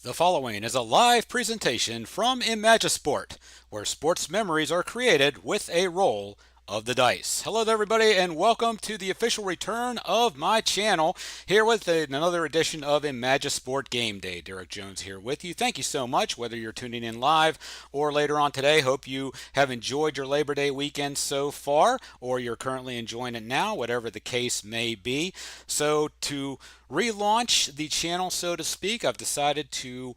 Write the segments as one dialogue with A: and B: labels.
A: The following is a live presentation from Imagisport, where sports memories are created with a roll of the dice. Hello there, everybody, and welcome to the official return of my channel, here with another edition of Imagisport Game Day. Derek Jones here with you. Thank you so much, whether you're tuning in live or later on today. Hope you have enjoyed your Labor Day weekend so far, or you're currently enjoying it now, whatever the case may be. So to relaunch the channel, so to speak, I've decided to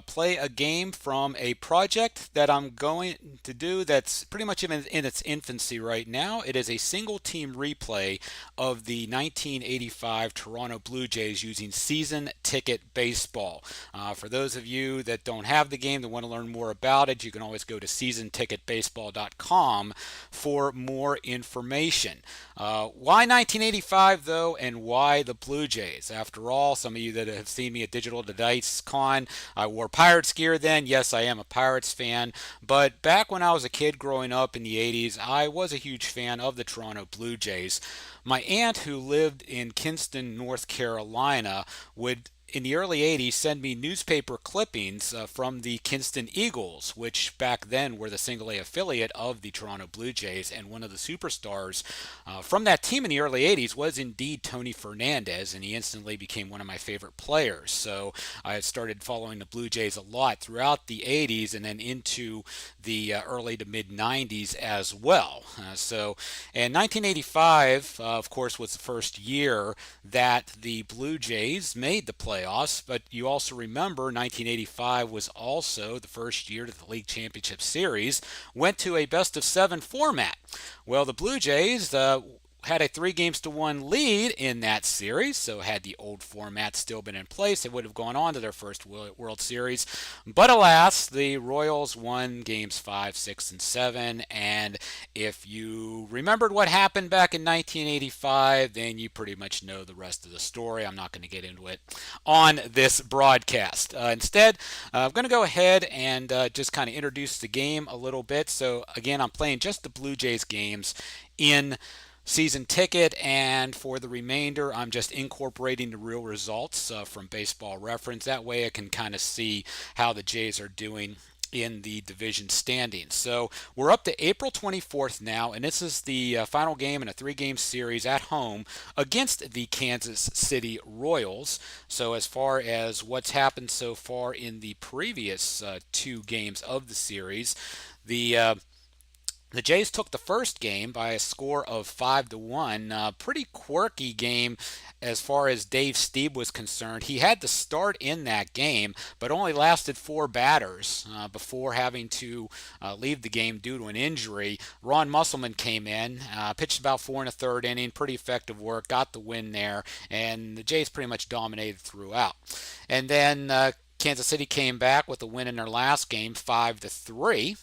A: play a game from a project that I'm going to do that's pretty much in its infancy right now. It is a single team replay of the 1985 Toronto Blue Jays using season ticket baseball. For those of you that don't have the game, that want to learn more about it, you can always go to seasonticketbaseball.com for more information. Why 1985 though, and why the Blue Jays? After all, some of you that have seen me at Digital to Dice Con, I wore Pirates gear then. Yes, I am a Pirates fan, but back when I was a kid growing up in the 80s, I was a huge fan of the Toronto Blue Jays. My aunt, who lived in Kinston, North Carolina, would in the early 80s send me newspaper clippings from the Kinston Eagles, which back then were the single A affiliate of the Toronto Blue Jays, and one of the superstars from that team in the early 80s was indeed Tony Fernandez, and he instantly became one of my favorite players. So I started following the Blue Jays a lot throughout the 80s and then into the early to mid 90s as well. And 1985, of course, was the first year that the Blue Jays made the playoffs, but you also remember 1985 was also the first year that the League Championship Series went to a best of seven format. Well, the Blue Jays had a 3-1 lead in that series, so had the old format still been in place, they would have gone on to their first World Series. But alas, the Royals won games 5, 6, and 7, and if you remembered what happened back in 1985, then you pretty much know the rest of the story. I'm not going to get into it on this broadcast. Instead, I'm going to go ahead and just kind of introduce the game a little bit. So again, I'm playing just the Blue Jays games in season ticket, and for the remainder I'm just incorporating the real results from Baseball Reference. That way I can kind of see how the Jays are doing in the division standings. So we're up to April 24th now, and this is the final game in a 3-game series at home against the Kansas City Royals. So as far as what's happened so far in the previous 2 games of the series, the Jays took the first game by a score of 5-1. Pretty quirky game as far as Dave Stieb was concerned. He had to start in that game, but only lasted 4 batters before having to leave the game due to an injury. Ron Musselman came in, pitched about 4 1/3 inning, pretty effective work, got the win there, and the Jays pretty much dominated throughout. And then Kansas City came back with a win in their last game, 5-3.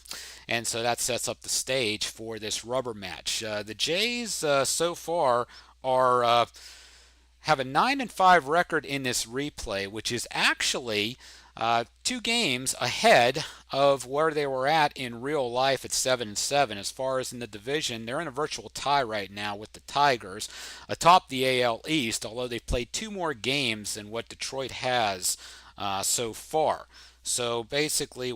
A: And so that sets up the stage for this rubber match. The Jays so far are have a 9-5 record in this replay, which is actually 2 games ahead of where they were at in real life at 7-7. As far as in the division, they're in a virtual tie right now with the Tigers atop the AL East, although they've played 2 more games than what Detroit has so far. So basically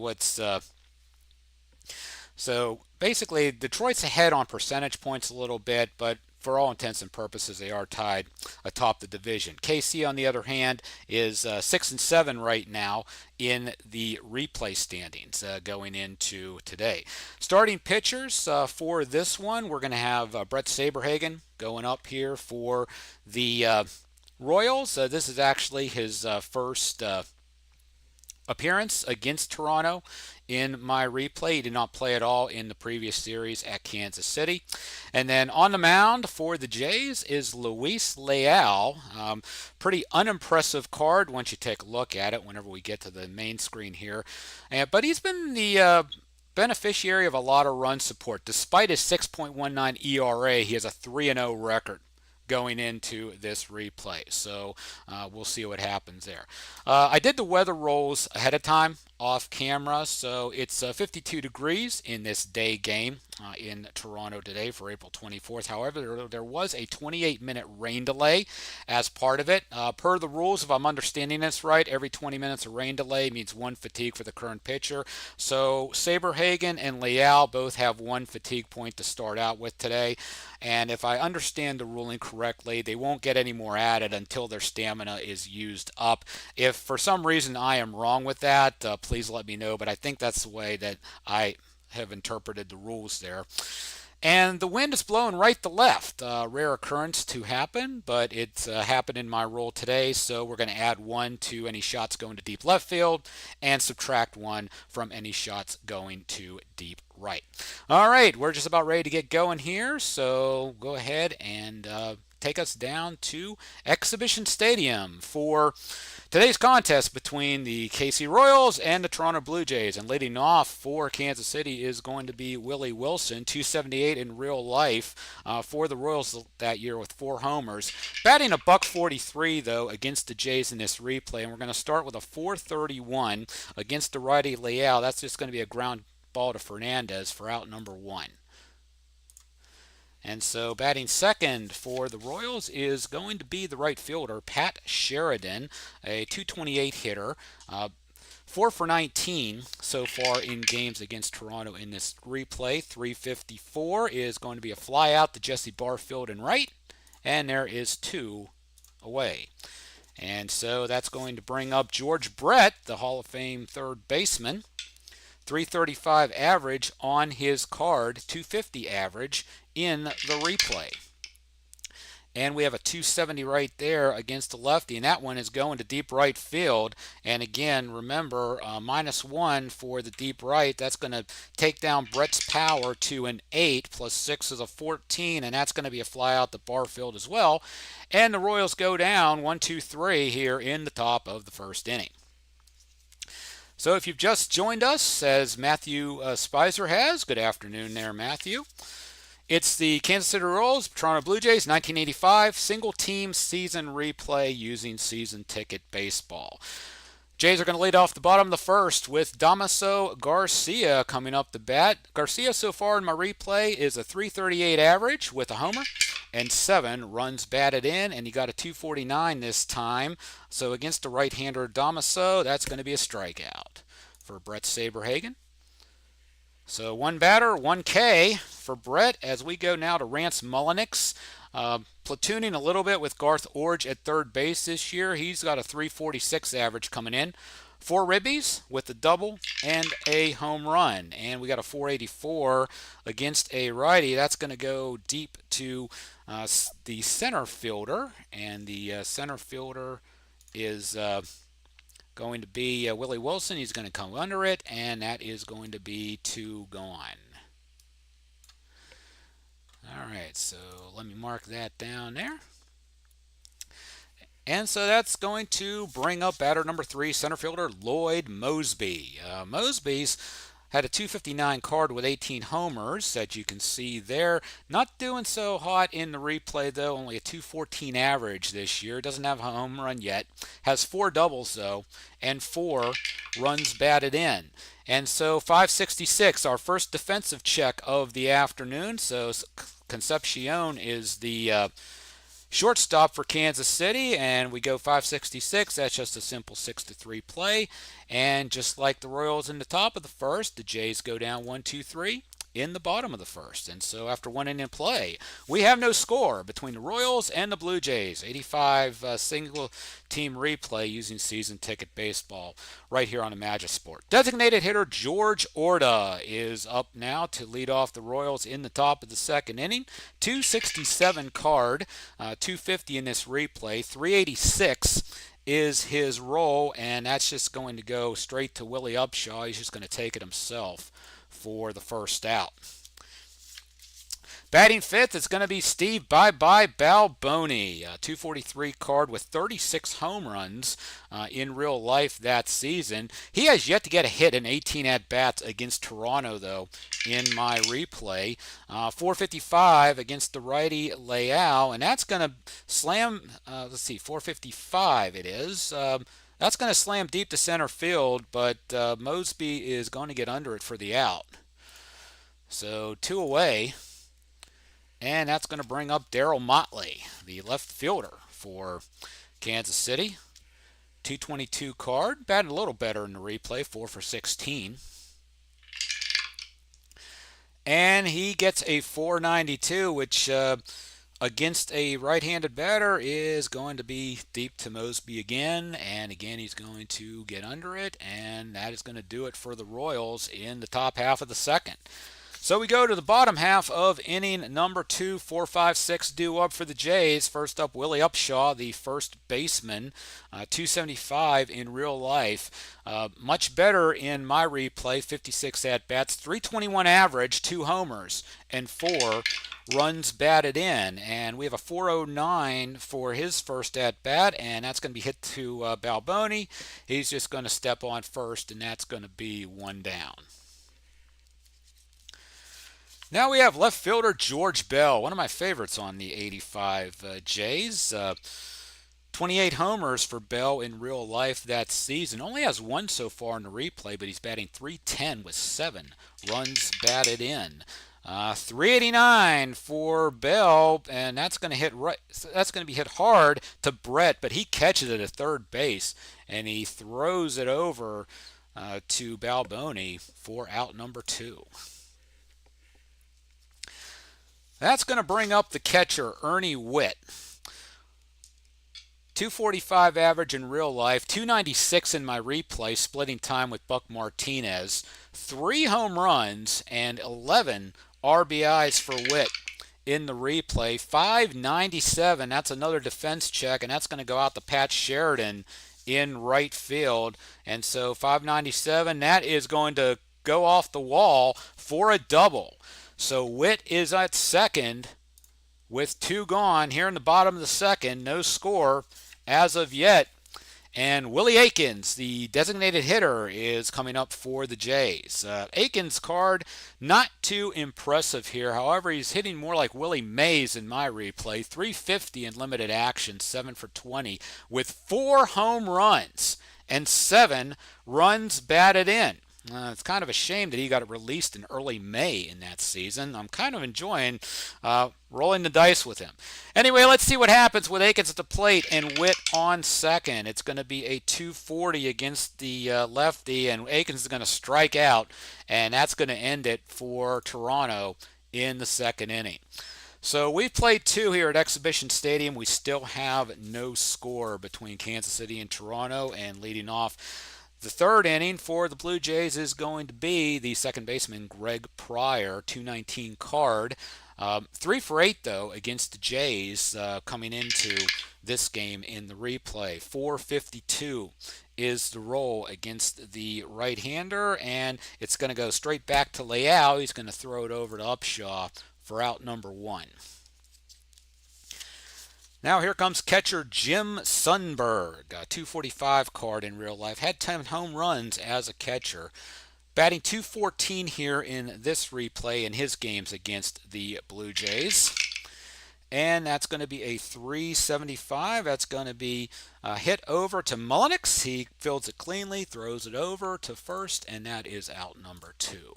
A: Detroit's ahead on percentage points a little bit, but for all intents and purposes, they are tied atop the division. KC, on the other hand, is 6-7 right now in the replay standings going into today. Starting pitchers for this one, we're going to have Brett Saberhagen going up here for the Royals. This is actually his first appearance against Toronto in my replay. He did not play at all in the previous series at Kansas City. And then on the mound for the Jays is Luis Leal. Pretty unimpressive card once you take a look at it whenever we get to the main screen here. But he's been the beneficiary of a lot of run support. Despite his 6.19 ERA, he has a 3-0 record going into this replay. So we'll see what happens there. I did the weather rolls ahead of time off camera. So it's 52 degrees in this day game in Toronto today for April 24th. However, there was a 28-minute rain delay as part of it. Per the rules, if I'm understanding this right, every 20 minutes of rain delay means one fatigue for the current pitcher. So Saberhagen and Leal both have one fatigue point to start out with today. And if I understand the ruling correctly, they won't get any more added until their stamina is used up. If for some reason I am wrong with that, please let me know. But I think that's the way that I have interpreted the rules there. And the wind is blowing right to left. Rare occurrence to happen, but it's happened in my role today. So we're going to add 1 to any shots going to deep left field and subtract 1 from any shots going to deep right. All right, we're just about ready to get going here. So go ahead and take us down to Exhibition Stadium for today's contest between the KC Royals and the Toronto Blue Jays. And leading off for Kansas City is going to be Willie Wilson, 278 in real life for the Royals that year with 4 homers. Batting a .143 though against the Jays in this replay, and we're going to start with a .431 against the righty Leal. That's just going to be a ground ball to Fernandez for out number 1. And so batting second for the Royals is going to be the right fielder, Pat Sheridan, a .228 hitter. 4 for 19 so far in games against Toronto in this replay. .354 is going to be a fly out to Jesse Barfield in right, and there is 2 away. And so that's going to bring up George Brett, the Hall of Fame third baseman. .335 average on his card, .250 average in the replay. And we have a .270 right there against the lefty, and that one is going to deep right field. And again, remember, -1 for the deep right. That's going to take down Brett's power to an 8, plus 6 is a 14, and that's going to be a fly out to Barfield as well. And the Royals go down 1-2-3 here in the top of the first inning. So if you've just joined us, as Matthew Spicer has, good afternoon there, Matthew. It's the Kansas City Royals, Toronto Blue Jays, 1985 single-team season replay using season ticket baseball. Jays are going to lead off the bottom of the first with Damaso Garcia coming up to bat. Garcia so far in my replay is a .338 average with a homer and 7 runs batted in, and he got a .249 this time. So against the right-hander Damaso, that's going to be a strikeout for Brett Saberhagen. So 1 batter, 1 K for Brett as we go now to Rance Mullenix. Platooning a little bit with Garth Orge at third base this year. He's got a .346 average coming in. 4 ribbies with a double and a home run. And we got a .484 against a righty. That's going to go deep to the center fielder. And the center fielder is going to be Willie Wilson. He's going to come under it, and that is going to be 2 gone. All right, so let me mark that down there. And so that's going to bring up batter number 3, center fielder Lloyd Moseby. Mosby's had a .259 card with 18 homers that you can see there. Not doing so hot in the replay though, only a .214 average this year. Doesn't have a home run yet. Has 4 doubles though, and 4 runs batted in. And so .566, our first defensive check of the afternoon. So Concepcion is the shortstop for Kansas City, and we go .566. That's just a simple 6-3 play. And just like the Royals in the top of the first, the Jays go down 1-2-3 in the bottom of the first. And so after 1 inning play, we have no score between the Royals and the Blue Jays. 85 single team replay using season ticket baseball right here on Magisport. Designated hitter George Orta is up now to lead off the Royals in the top of the second inning. .267 card, .250 in this replay, .386 is his roll, and that's just going to go straight to Willie Upshaw. He's just going to take it himself for the first out. Batting fifth is going to be Steve Bye-Bye Balboni, a .243 card with 36 home runs in real life that season. He has yet to get a hit in 18 at-bats against Toronto, though, in my replay. .455 against the righty Leal, and that's going to slam, let's see, .455 it is. That's going to slam deep to center field, but Mosby is going to get under it for the out. So 2 away, and that's going to bring up Darryl Motley, the left fielder for Kansas City. 222 card, batted a little better in the replay, 4 for 16. And he gets a 492, which against a right-handed batter is going to be deep to Mosby again. And again, he's going to get under it, and that is going to do it for the Royals in the top half of the second. So we go to the bottom half of inning number 2, 4, 5, 6 due up for the Jays. First up, Willie Upshaw, the first baseman, 275 in real life. Much better in my replay, 56 at-bats, 321 average, 2 homers, and 4 runs batted in. And we have a 409 for his first at-bat, and that's going to be hit to Balboni. He's just going to step on first, and that's going to be 1 down. Now we have left fielder George Bell, one of my favorites on the 85 Jays. 28 homers for Bell in real life that season. Only has 1 so far in the replay, but he's batting .310 with 7 runs batted in. 389 for Bell, and that's going to hit right. That's going to be hit hard to Brett, but he catches it at third base and he throws it over to Balboni for out number 2. That's going to bring up the catcher, Ernie Whitt. 245 average in real life, 296 in my replay, splitting time with Buck Martinez. 3 home runs and 11 RBIs for Whitt in the replay. 597, that's another defense check, and that's going to go out to Pat Sheridan in right field. And so 597, that is going to go off the wall for a double. So Whitt is at second with 2 gone here in the bottom of the second. No score as of yet. And Willie Aikens, the designated hitter, is coming up for the Jays. Aikens' card, not too impressive here. However, he's hitting more like Willie Mays in my replay. 350 in limited action, 7 for 20, with 4 home runs and 7 runs batted in. It's kind of a shame that he got it released in early May in that season. I'm kind of enjoying rolling the dice with him. Anyway, let's see what happens with Aikens at the plate and Whitt on second. It's going to be a 240 against the lefty, and Aikens is going to strike out, and that's going to end it for Toronto in the second inning. So we've played 2 here at Exhibition Stadium. We still have no score between Kansas City and Toronto, and leading off the third inning for the Blue Jays is going to be the second baseman, Greg Pryor, 219 card. 3 for 8, though, against the Jays coming into this game in the replay. 452 is the roll against the right-hander, and it's going to go straight back to Leal. He's going to throw it over to Upshaw for out number 1. Now here comes catcher Jim Sundberg, a 245 card in real life. Had 10 home runs as a catcher. Batting .214 here in this replay in his games against the Blue Jays. And that's going to be a 375. That's going to be hit over to Mullenix. He fields it cleanly, throws it over to first, and that is out number 2.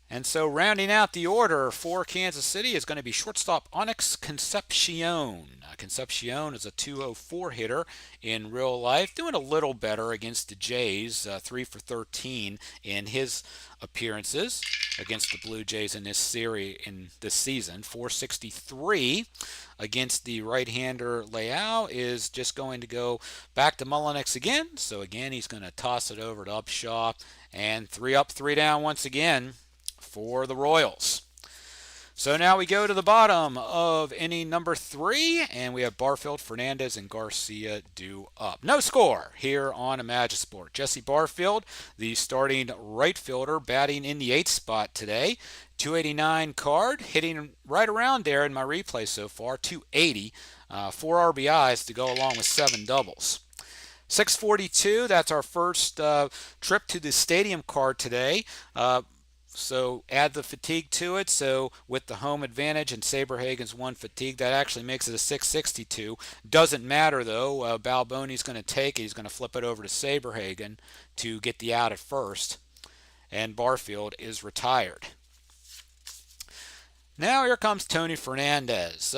A: And so rounding out the order for Kansas City is going to be shortstop Onyx Concepcion. Concepcion is a 204 hitter in real life, doing a little better against the Jays, 3 for 13 in his appearances against the Blue Jays in this series in this season. 463 against the right-hander Leal is just going to go back to Mullenix again. So again, he's going to toss it over to Upshaw, and 3 up, 3 down once again for the Royals. So now we go to the bottom of inning number 3, and we have Barfield, Fernandez, and Garcia due up. No score here on Imagisport. Jesse Barfield, the starting right fielder, batting in the 8th spot today. 289 card, hitting right around there in my replay so far. 280, 4 RBIs to go along with 7 doubles. 642, that's our first trip to the stadium card today. So add the fatigue to it. So with the home advantage and Saberhagen's 1 fatigue, that actually makes it a 662. Doesn't matter though. Balboni's going to take it. He's going to flip it over to Saberhagen to get the out at first. And Barfield is retired. Now here comes Tony Fernandez.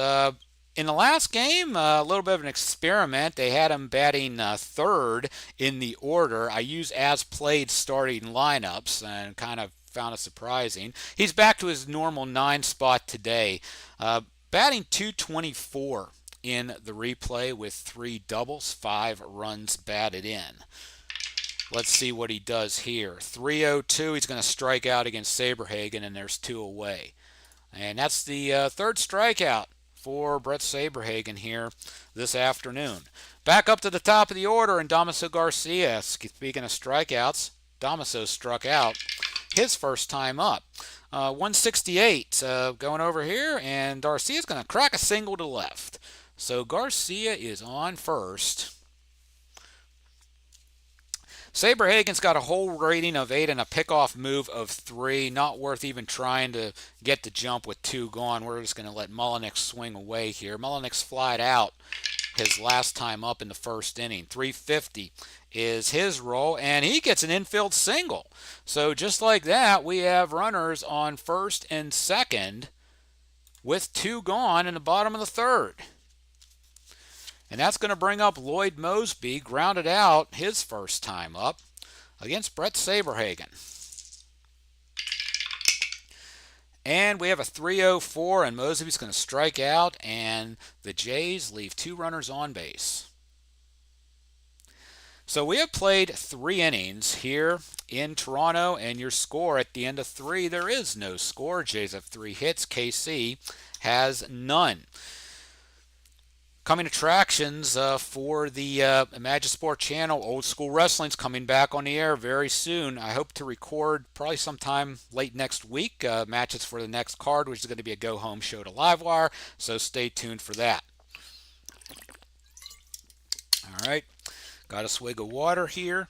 A: In the last game, a little bit of an experiment. They had him batting third in the order. I use as played starting lineups and kind of found it surprising. He's back to his normal 9 spot today. Batting 224 in the replay with 3 doubles, 5 runs batted in. Let's see what he does here. 302, he's going to strike out against Saberhagen, and there's 2 away. And that's the third strikeout for Bret Saberhagen here this afternoon. Back up to the top of the order, and Damaso Garcia. Speaking of strikeouts, Damaso struck out his first time up. 168 going over here, and Garcia's going to crack a single to left. So Garcia is on first. Saberhagen's got a whole rating of 8 and a pickoff move of 3. Not worth even trying to get the jump with 2 gone. We're just going to let Mullenix swing away here. Mullenix flied out his last time up in the first inning. 350 is his roll, and he gets an infield single. So just like that, we have runners on first and second with 2 gone in the bottom of the third. And that's going to bring up Lloyd Moseby, grounded out his first time up against Bret Saberhagen. And we have a 304, and Moseby's going to strike out, and the Jays leave 2 runners on base. So we have played 3 innings here in Toronto, and your score at the end of 3, there is no score. Jays have 3 hits. KC has none. Coming attractions for the Imagisport channel, Old School Wrestling's coming back on the air very soon. I hope to record probably sometime late next week matches for the next card, which is going to be a go-home show to Livewire, so stay tuned for that. All right, got a swig of water here.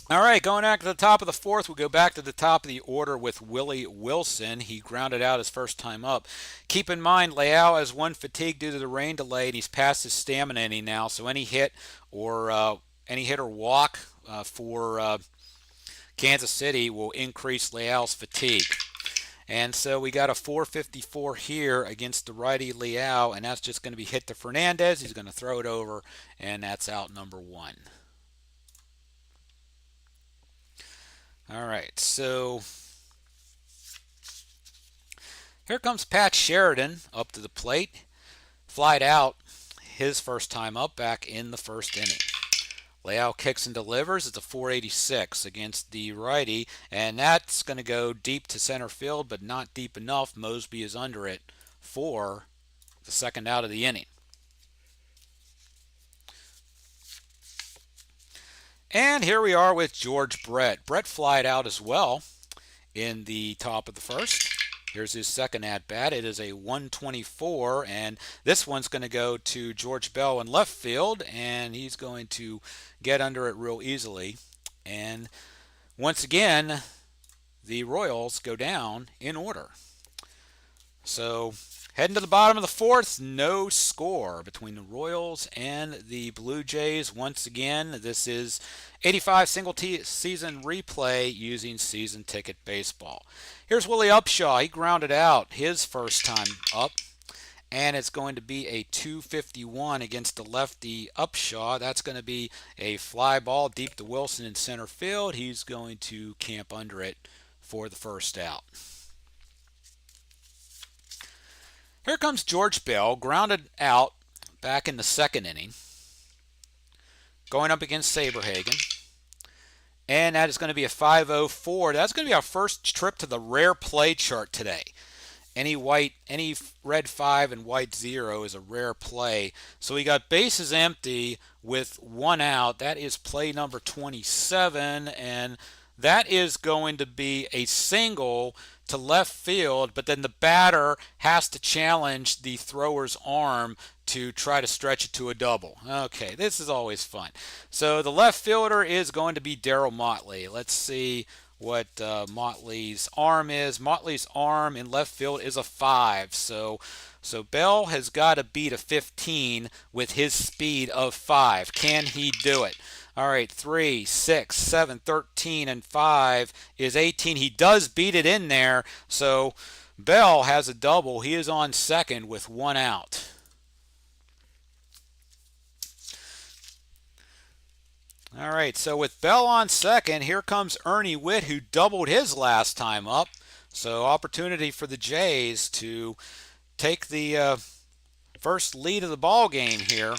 A: All right, going back to the top of the 4th, we'll go back to the top of the order with Willie Wilson. He grounded out his first time up. Keep in mind, Leal has 1 fatigue due to the rain delay, and he's past his stamina inning now, so any hit or walk for Kansas City will increase Leal's fatigue. And so we got a 454 here against the righty Leal, and that's just going to be hit to Fernandez. He's going to throw it over, and that's out number 1. All right, so here comes Pat Sheridan up to the plate. Flied out his first time up back in the first inning. Leal kicks and delivers. It's a 486 against the righty, and that's going to go deep to center field, but not deep enough. Moseby is under it for the second out of the inning. And here we are with George Brett. Brett flied out as well in the top of the first. Here's his second at-bat. It is a 124, and this one's going to go to George Bell in left field, and he's going to get under it real easily. And once again, the Royals go down in order. So heading to the bottom of the 4th, no score between the Royals and the Blue Jays. Once again, this is 85 single-season replay using season ticket baseball. Here's Willie Upshaw. He grounded out his first time up, and it's going to be a 251 against the lefty Upshaw. That's going to be a fly ball deep to Wilson in center field. He's going to camp under it for the first out. Here comes George Bell, grounded out back in the second inning, going up against Saberhagen. And that is going to be a 504. That's going to be our first trip to the rare play chart today. Any red 5 and white 0 is a rare play. So we got bases empty with 1 out. That is play number 27, and that is going to be a single to left field, but then the batter has to challenge the thrower's arm to try to stretch it to a double. Okay, this is always fun. So the left fielder is going to be Darryl Motley. Let's see what Motley's arm is. Motley's arm in left field is a 5. So Bell has got to beat a 15 with his speed of 5. Can he do it? All right, 3, 6, 7, 13, and 5 is 18. He does beat it in there. So Bell has a double. He is on second with 1 out. All right, so with Bell on second, here comes Ernie Whitt, who doubled his last time up. So opportunity for the Jays to take the first lead of the ball game here.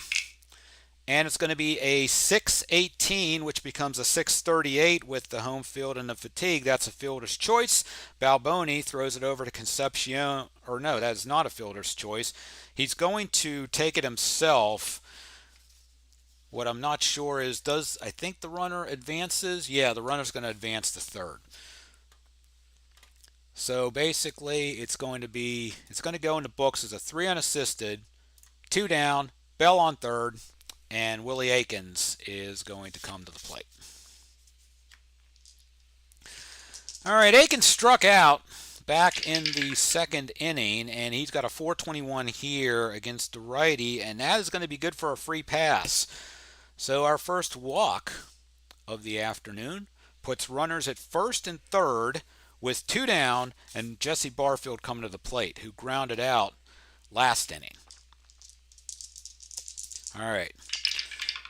A: And it's going to be a 6:18, which becomes a 6:38 with the home field and the fatigue. That's a fielder's choice. Balboni throws it over to Concepcion. Or no, that is not a fielder's choice. He's going to take it himself. What I'm not sure is, I think the runner advances? Yeah, the runner's going to advance to third. So basically, it's going to go in the books as a 3 unassisted, 2 down, Bell on third, and Willie Aikens is going to come to the plate. All right, Aikens struck out back in the second inning, and he's got a 421 here against the righty, and that is going to be good for a free pass. So our first walk of the afternoon puts runners at first and third with 2 down, and Jesse Barfield coming to the plate, who grounded out last inning. All right.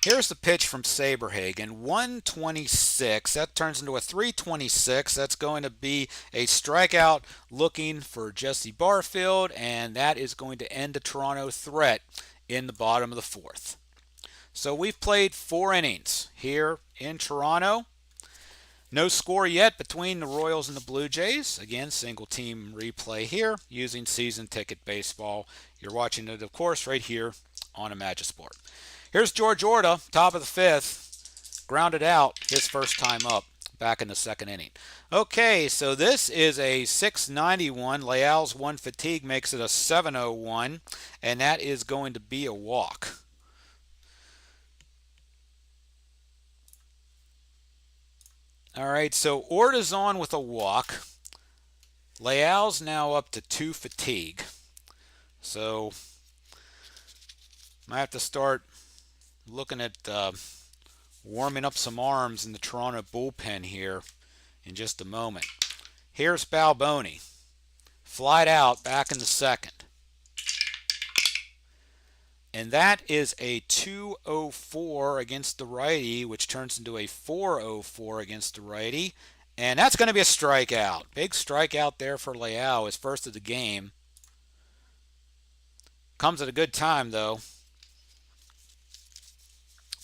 A: Here's the pitch from Saberhagen, 126. That turns into a 326. That's going to be a strikeout looking for Jesse Barfield, and that is going to end the Toronto threat in the bottom of the fourth. So we've played 4 innings here in Toronto. No score yet between the Royals and the Blue Jays. Again, single team replay here using season ticket baseball. You're watching it, of course, right here on Imagisport. Here's George Orta, top of the 5th, grounded out his first time up back in the second inning. Okay, so this is a 691. Leal's 1 fatigue makes it a 701, and that is going to be a walk. All right, so Orta's on with a walk. Leal's now up to 2 fatigue. So I have to start looking at warming up some arms in the Toronto bullpen here in just a moment. Here's Balboni. Flied out back in the second. And that is a 204 against the righty, which turns into a 404 against the righty. And that's going to be a strikeout. Big strikeout there for Leal, his first of the game. Comes at a good time, though,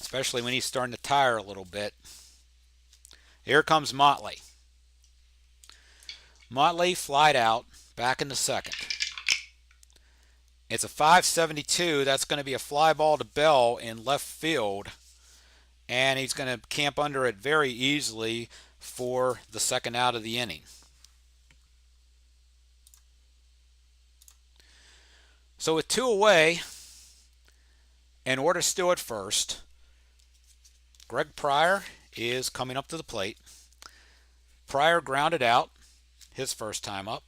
A: especially when he's starting to tire a little bit. Here comes Motley. Motley flied out back in the second. It's a 572. That's going to be a fly ball to Bell in left field. And he's going to camp under it very easily for the second out of the inning. So with 2 away, and Orta still at first, Greg Pryor is coming up to the plate. Pryor grounded out his first time up.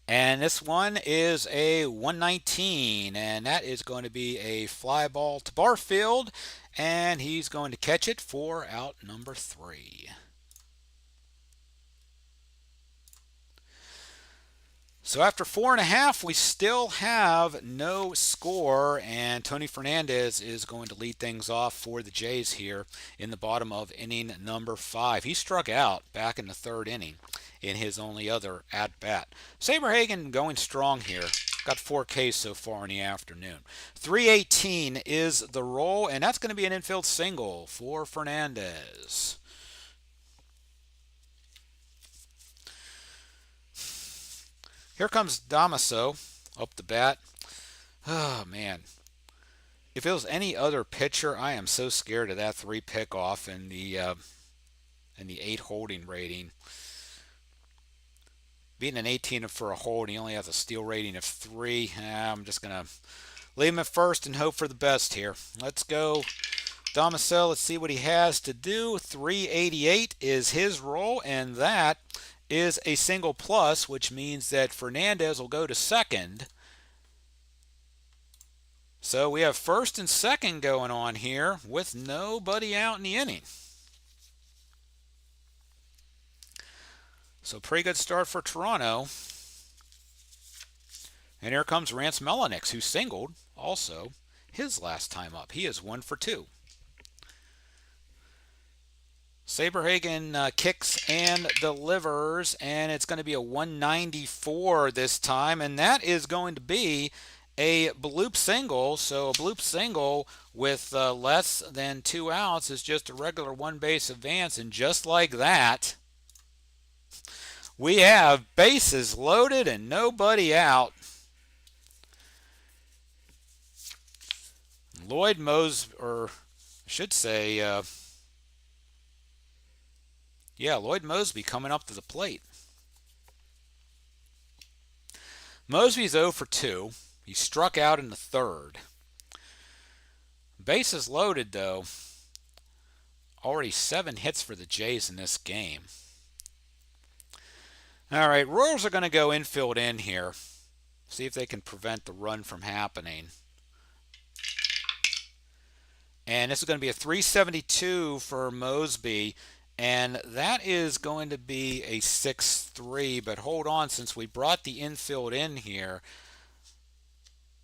A: And this one is a 119, and that is going to be a fly ball to Barfield, and he's going to catch it for out number 3. So after 4.5, we still have no score, and Tony Fernandez is going to lead things off for the Jays here in the bottom of inning number 5. He struck out back in the third inning in his only other at-bat. Saberhagen going strong here. Got 4 Ks so far in the afternoon. 318 is the roll, and that's going to be an infield single for Fernandez. Here comes Damaso up the bat. Oh, man. If it was any other pitcher, I am so scared of that 3 pickoff and the 8 holding rating. Being an 18 for a hold, he only has a steal rating of 3. I'm just going to leave him at first and hope for the best here. Let's go Domicile, let's see what he has to do. 388 is his roll, and that is a single plus, which means that Fernandez will go to second. So we have first and second going on here with nobody out in the inning. So pretty good start for Toronto. And here comes Rance Melenics, who singled also his last time up. He is 1 for 2. Saberhagen kicks and delivers, and it's going to be a 194 this time, and that is going to be a bloop single. So a bloop single with less than 2 outs is just a regular one base advance, and just like that, we have bases loaded and nobody out. Lloyd Mosby, or I should say, Lloyd Mosby coming up to the plate. Mosby's 0 for 2. He struck out in the third. Bases loaded, though. Already 7 hits for the Jays in this game. All right, Royals are going to go infield in here. See if they can prevent the run from happening. And this is going to be a 372 for Mosby. And that is going to be a 6-3. But hold on, since we brought the infield in here,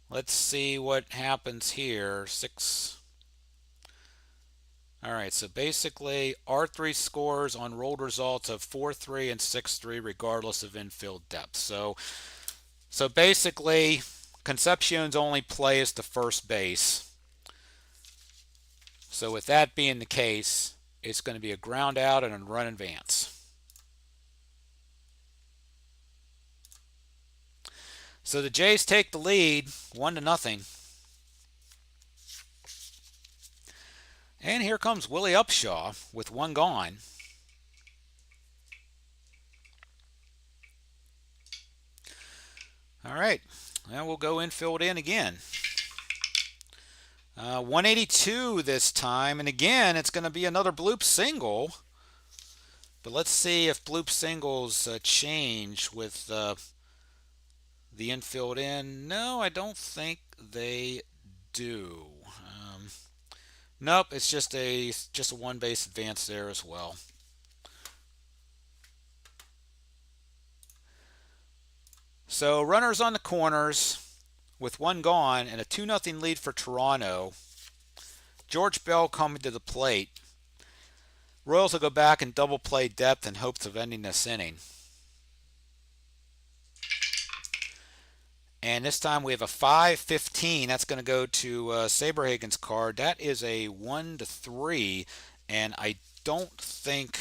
A: let's see what happens here. 6. All right, so basically R3 scores on rolled results of 4-3 and 6-3 regardless of infield depth. So basically Concepcion's only play is to first base. So with that being the case, it's going to be a ground out and a run advance. So the Jays take the lead 1-0. And here comes Willie Upshaw with 1 gone. All right, and we'll go infield in again. 182 this time, and again it's going to be another bloop single. But let's see if bloop singles change with the infield in. No, I don't think they do. Nope, it's just a one base advance there as well. So runners on the corners with 1 gone and a 2-0 lead for Toronto. George Bell coming to the plate. Royals will go back and double play depth in hopes of ending this inning. And this time we have a 5-15. That's going to go to Saberhagen's card. That is a 1-3, and I don't think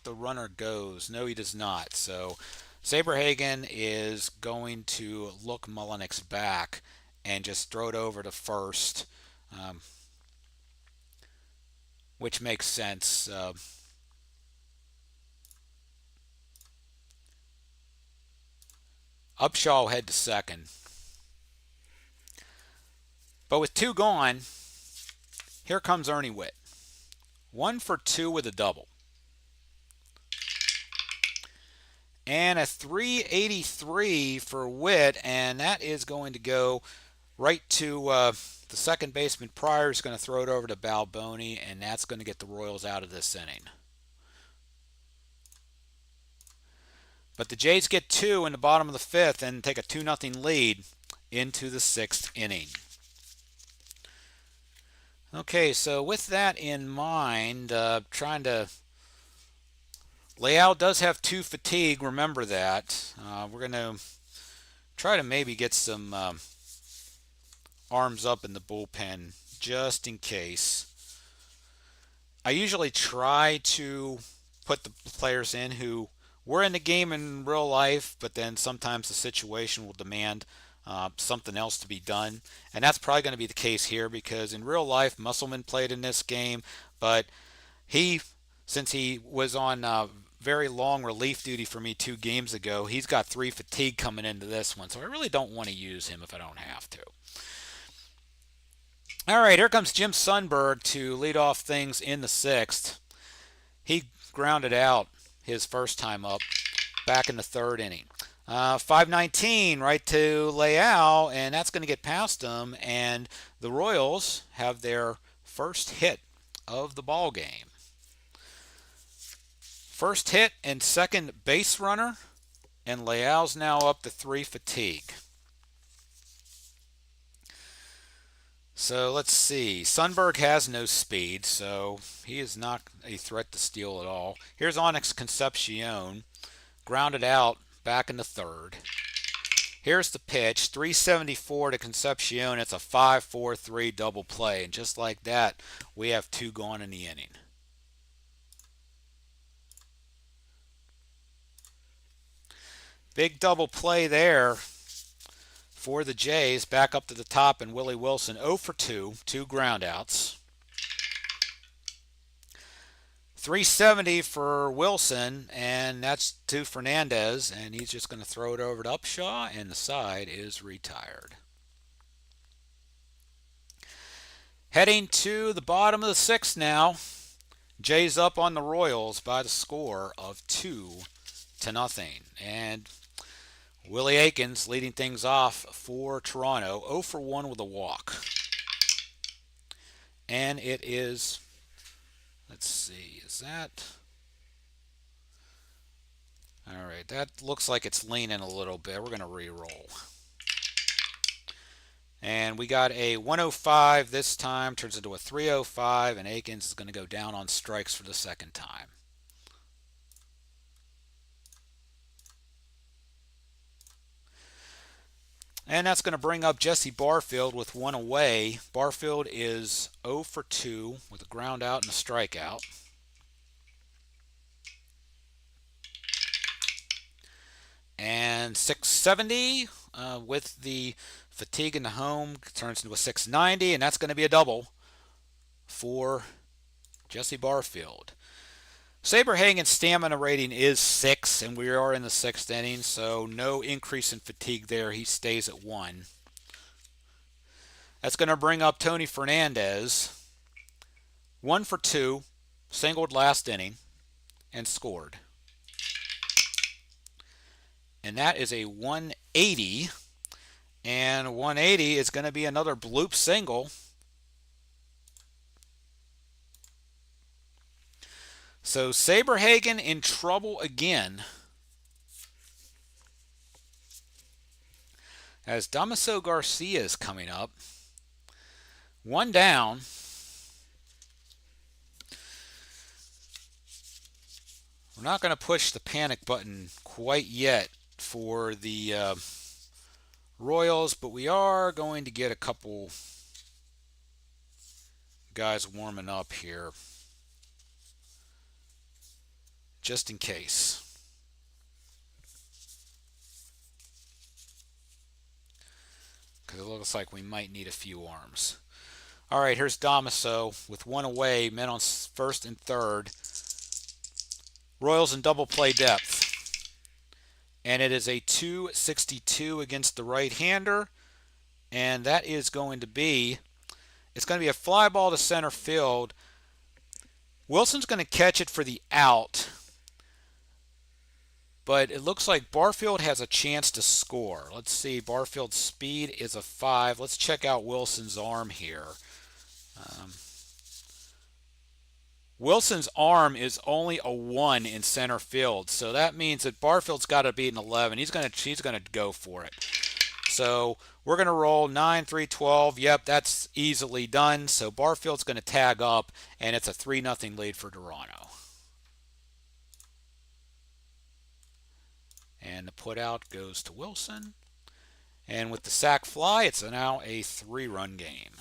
A: the runner goes. No, he does not. So Saberhagen is going to look Melenics back and just throw it over to first, which makes sense. Upshaw will head to second. But with 2 gone, here comes Ernie Whitt. 1 for 2 with a double. And a 383 for Whitt, and that is going to go right to the second baseman. Pryor is going to throw it over to Balboni, and that's going to get the Royals out of this inning. But the Jays get 2 in the bottom of the 5th and take a 2-0 lead into the 6th inning. Okay, so with that in mind, trying to... Leal does have 2 fatigue, remember that. We're going to try to maybe get some arms up in the bullpen just in case. I usually try to put the players in who were in the game in real life, but then sometimes the situation will demand something else to be done. And that's probably going to be the case here because in real life, Musselman played in this game, but since he was on very long relief duty for me 2 games ago, he's got 3 fatigue coming into this one, so I really don't want to use him if I don't have to. All right, here comes Jim Sundberg to lead off things in the sixth. He grounded out his first time up back in the third inning. 519 right to Leal, and that's going to get past him, and the Royals have their first hit of the ball game. First hit and second base runner, and Leal's now up to 3 fatigue. So let's see. Sundberg has no speed, so he is not a threat to steal at all. Here's Onyx Concepcion, grounded out back in the third. Here's the pitch, 374 to Concepcion. It's a 5-4-3 double play, and just like that, we have 2 gone in the inning. Big double play there for the Jays, back up to the top, and Willie Wilson 0 for 2, 2 groundouts. 370 for Wilson, and that's to Fernandez, and he's just going to throw it over to Upshaw, and the side is retired. Heading to the bottom of the sixth now. Jays up on the Royals by the score of 2-0. And Willie Aikens leading things off for Toronto, 0 for 1 with a walk. And it is, let's see, is that... All right, that looks like it's leaning a little bit. We're going to re-roll. And we got a 105 this time, turns into a 305, and Aikens is going to go down on strikes for the second time. And that's going to bring up Jesse Barfield with 1 away. Barfield is 0 for 2 with a ground out and a strikeout. And 670 with the fatigue in the home turns into a 690, and that's going to be a double for Jesse Barfield. Saberhagen's stamina rating is 6, and we are in the 6th inning, so no increase in fatigue there. He stays at 1. That's going to bring up Tony Fernandez. 1 for 2, singled last inning, and scored. And that is a 180. And 180 is going to be another bloop single. So Saberhagen in trouble again, as Damaso Garcia is coming up. 1 down. We're not going to push the panic button quite yet for the Royals, but we are going to get a couple guys warming up here, just in case. Because it looks like we might need a few arms. All right, here's Damaso with 1 away, men on first and third. Royals in double play depth. And it is a 262 against the right-hander. And that is going to be, it's going to be a fly ball to center field. Wilson's going to catch it for the out. But it looks like Barfield has a chance to score. Let's see, Barfield's speed is a 5. Let's check out Wilson's arm here. Wilson's arm is only a 1 in center field, so that means that Barfield's got to be an 11. He's going to go for it. So we're going to roll 9, 3, 12. Yep, that's easily done. So Barfield's going to tag up, and it's a 3-0 lead for Toronto. And the putout goes to Wilson. And with the sac fly, it's now a 3-run game.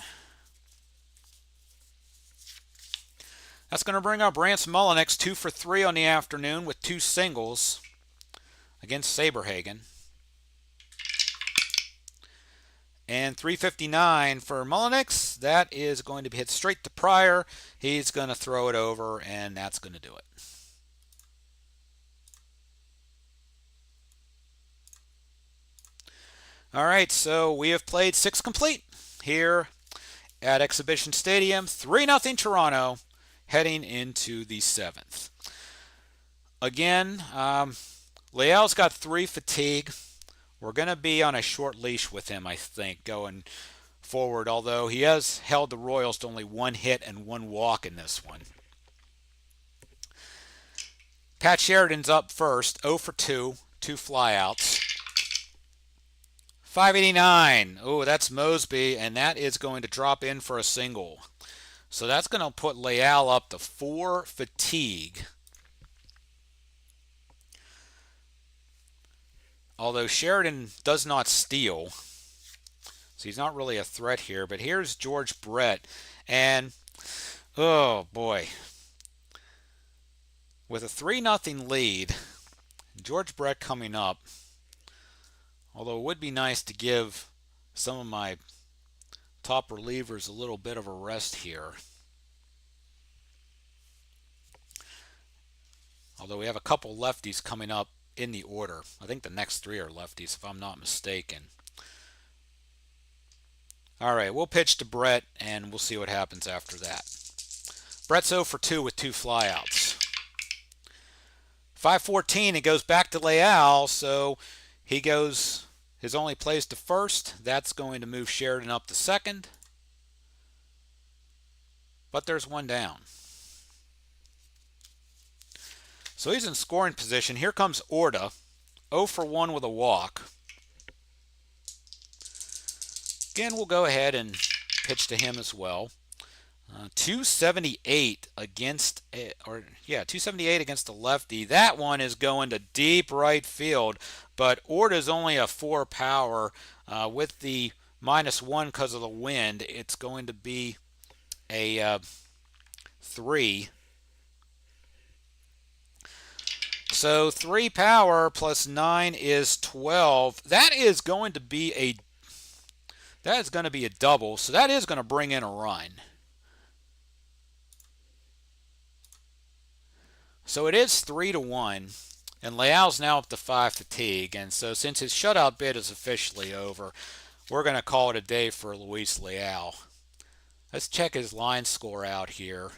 A: That's going to bring up Rance Mulliniks 2 for 3 on the afternoon with 2 singles against Saberhagen. And 359 for Mulliniks. That is going to be hit straight to Pryor. He's going to throw it over, and that's going to do it. All right, so we have played 6 complete here at Exhibition Stadium. 3-0 Toronto heading into the 7th. Again, Leal's got 3 fatigue. We're going to be on a short leash with him, I think, going forward, although he has held the Royals to only 1 hit and 1 walk in this one. Pat Sheridan's up first, 0 for 2, 2 flyouts. 589. Oh, that's Mosby, and that is going to drop in for a single. So that's going to put Leal up to 4 fatigue. Although Sheridan does not steal, so he's not really a threat here. But here's George Brett, and oh boy. With a 3-0 lead, George Brett coming up, although it would be nice to give some of my top relievers a little bit of a rest here. Although we have a couple lefties coming up in the order. I think the next 3 are lefties, if I'm not mistaken. All right, we'll pitch to Brett, and we'll see what happens after that. Brett's 0 for 2 with 2 flyouts. 514, it goes back to Leal, so he goes his only plays to first. That's going to move Sheridan up to second. But there's 1 down. So he's in scoring position. Here comes Orta, 0 for 1 with a walk. Again, we'll go ahead and pitch to him as well. 278 against, 278 against the lefty. That one is going to deep right field, but Orta's only a 4 power. With the -1 because of the wind, it's going to be a 3. So 3 power plus 9 is 12. That is going to be a double, so that is going to bring in a run. So it is 3-1, and Leal's now up to 5 fatigue, and so since his shutout bid is officially over, we're going to call it a day for Luis Leal. Let's check his line score out here.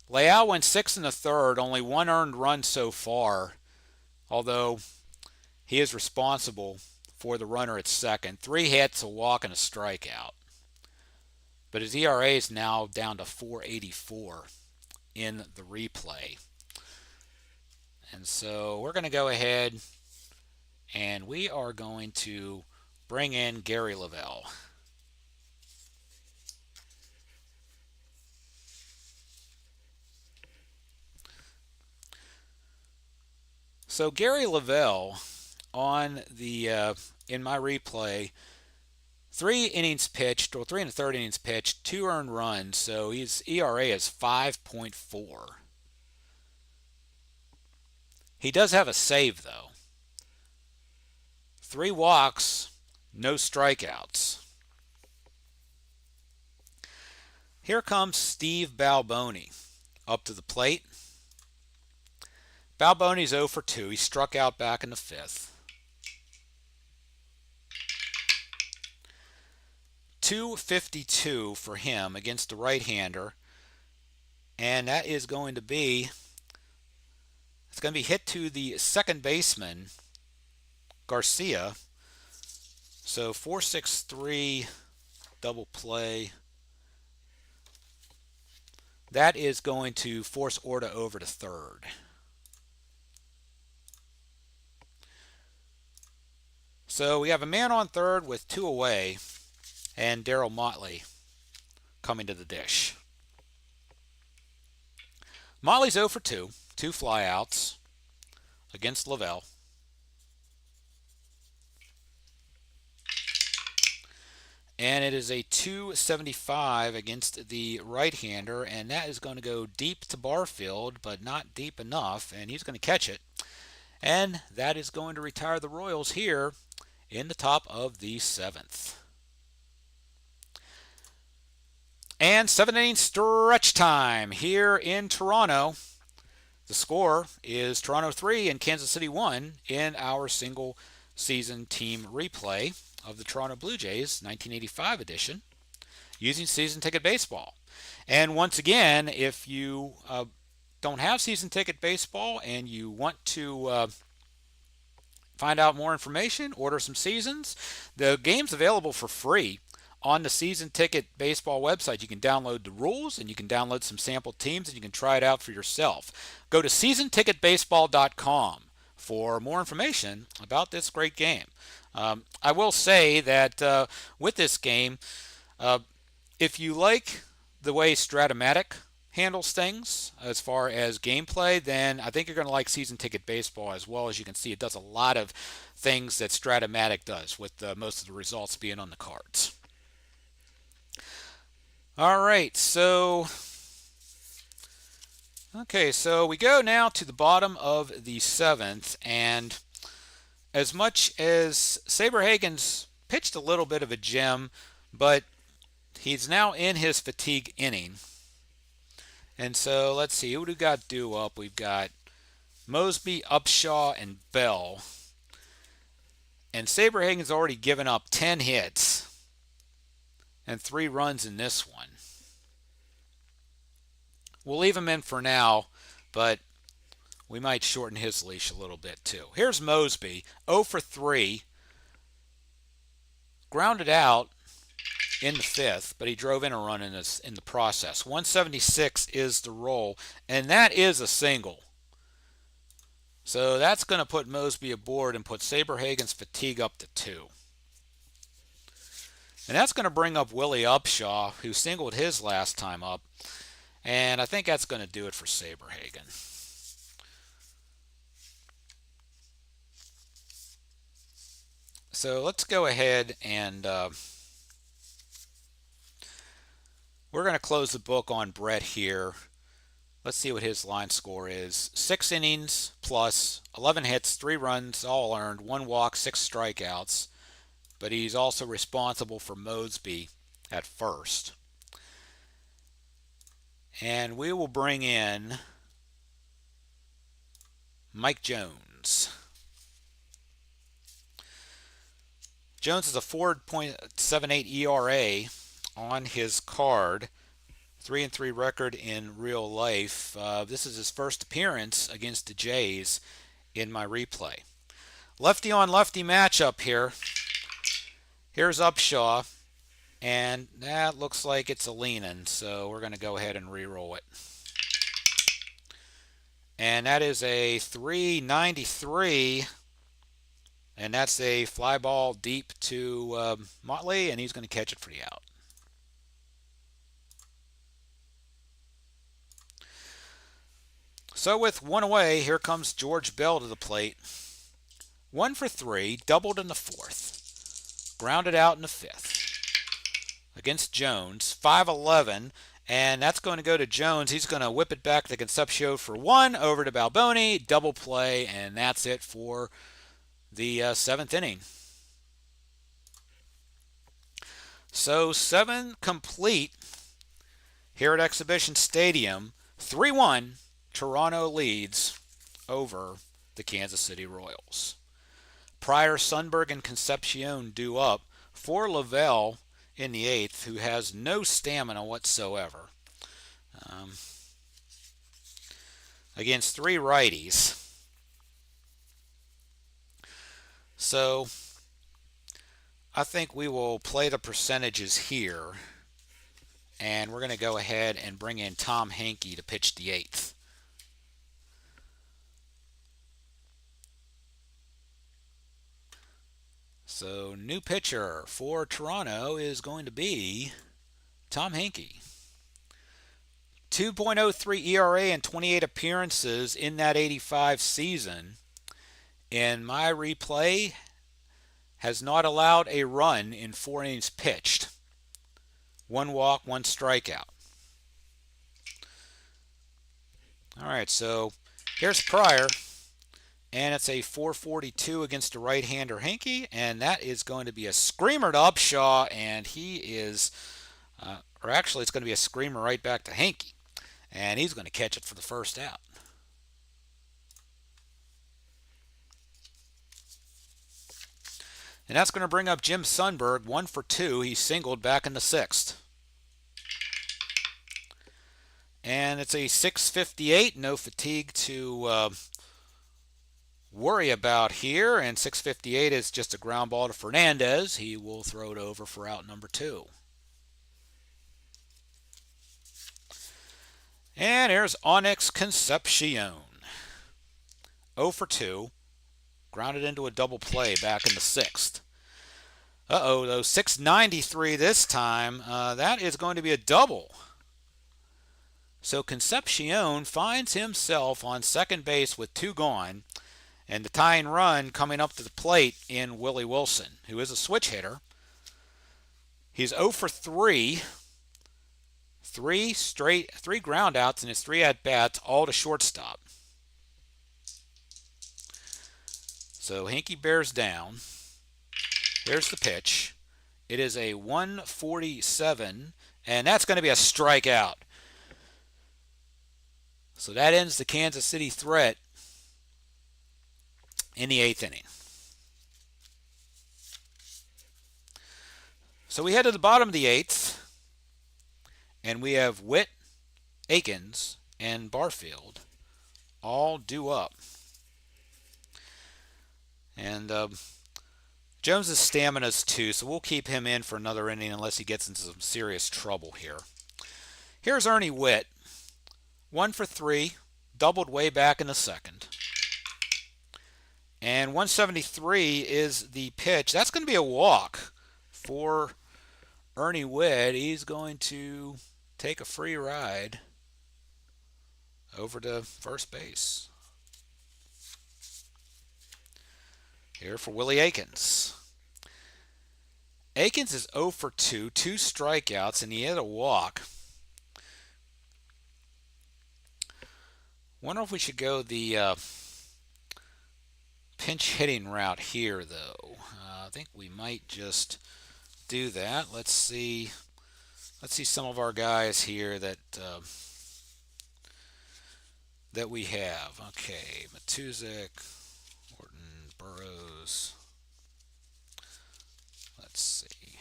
A: Leal went 6 1/3, only 1 earned run so far, although he is responsible for the runner at second. 3 hits, a walk, and a strikeout. But his ERA is now down to 4.84 in the replay. And so we're going to go ahead and we are going to bring in Gary Lavelle. So Gary Lavelle on the in my replay, 3 innings pitched, or 3 1/3 innings pitched, 2 earned runs, so his ERA is 5.4. He does have a save, though. 3 walks, no strikeouts. Here comes Steve Balboni up to the plate. Balboni's 0 for 2. He struck out back in the 5th. 252 for him against the right-hander, and that is going to be hit to the second baseman, Garcia. So 4-6-3 double play. That is going to force Orta over to third. So we have a man on third with 2 away, and Darryl Motley coming to the dish. Motley's 0 for 2, 2 flyouts against Lavelle. And it is a 275 against the right-hander, and that is going to go deep to Barfield, but not deep enough, and he's going to catch it. And that is going to retire the Royals here in the top of the 7th. And 7-inning stretch time here in Toronto. The score is Toronto 3 and Kansas City 1 in our single season team replay of the Toronto Blue Jays 1985 edition. using season ticket baseball. And once again, if you don't have season ticket baseball and you want to find out more information, order some seasons, the game's available for free on the season ticket baseball website. You can download the rules and you can download some sample teams and you can try it out for yourself. Go to seasonticketbaseball.com for more information about this great game. I will say that with this game, if you like the way Stratomatic handles things as far as gameplay, then I think you're going to like Season Ticket Baseball as well. As you can see, it does a lot of things that Stratomatic does, with most of the results being on the cards. All right, so we go now to the bottom of the 7th, and as much as Saberhagen's pitched a little bit of a gem, but he's now in his fatigue inning. And so let's see, who do we got due up? We've got Mosby, Upshaw, and Bell. And Saberhagen's already given up 10 hits and 3 runs in this one. We'll leave him in for now, but we might shorten his leash a little bit too. Here's Mosby, 0 for 3. Grounded out in the 5th, but he drove in a run in the process. 176 is the roll, and that is a single. So that's going to put Mosby aboard and put Saberhagen's fatigue up to 2. And that's going to bring up Willie Upshaw, who singled his last time up. And I think that's going to do it for Saberhagen. So let's go ahead and we're going to close the book on Brett here. Let's see what his line score is. 6 innings plus 11 hits, 3 runs, all earned, 1 walk, 6 strikeouts. But he's also responsible for Mosby at first. And we will bring in Mike Jones. Jones is a 4.78 ERA on his card. 3-3 record in real life. This is his first appearance against the Jays in my replay. Lefty on lefty matchup here. Here's Upshaw, and that looks like it's a lean-in, so we're going to go ahead and re-roll it. And that is a 393, and that's a fly ball deep to Motley, and he's going to catch it for the out. So with 1 away, here comes George Bell to the plate. 1 for 3, doubled in the 4th. Grounded out in the 5th. Against Jones, 5-11, and that's going to go to Jones. He's going to whip it back to Concepcion for 1, over to Balboni, double play, and that's it for the 7th inning. So 7 complete here at Exhibition Stadium. 3-1. Toronto leads over the Kansas City Royals. Pryor, Sundberg, and Concepcion due up for Lavelle in the 8th, who has no stamina whatsoever. Against 3 righties. So I think we will play the percentages here, and we're going to go ahead and bring in Tom Henke to pitch the 8th. So new pitcher for Toronto is going to be Tom Henke. 2.03 ERA and 28 appearances in that 85 season. In my replay, has not allowed a run in 4 innings pitched. 1 walk, 1 strikeout. All right, so here's Pryor. And it's a 442 against a right-hander Henke, and that is going to be a screamer to Upshaw, and he is, or actually it's going to be a screamer right back to Henke, and he's going to catch it for the first out. And that's going to bring up Jim Sundberg, 1 for 2. He singled back in the 6th. And it's a 658, no fatigue to worry about here. And 658 is just a ground ball to Fernandez. He will throw it over for out number 2. And here's Onyx Concepcion. 0 for 2. Grounded into a double play back in the 6th. Uh-oh, though, 693 this time. That is going to be a double. So Concepcion finds himself on second base with 2 gone, and the tying run coming up to the plate in Willie Wilson, who is a switch hitter. He's 0 for 3. 3 ground outs in his 3 at-bats, all to shortstop. So Hinkie bears down. Here's the pitch. It is a 147, and that's going to be a strikeout. So that ends the Kansas City threat in the 8th inning. So we head to the bottom of the 8th, and we have Witt, Akins, and Barfield all due up. And Jones' stamina's 2, so we'll keep him in for another inning unless he gets into some serious trouble here. Here's Ernie Witt. 1 for 3, doubled way back in the 2nd. And 173 is the pitch. That's going to be a walk for Ernie Witt. He's going to take a free ride over to first base. Here for Willie Akins. Akins is 0 for 2, 2 strikeouts, and he had a walk. Wonder if we should go the pinch hitting route here, though. I think we might just do that. Let's see some of our guys here that we have. Okay, Matuszek, Horton, Burrows. Let's see,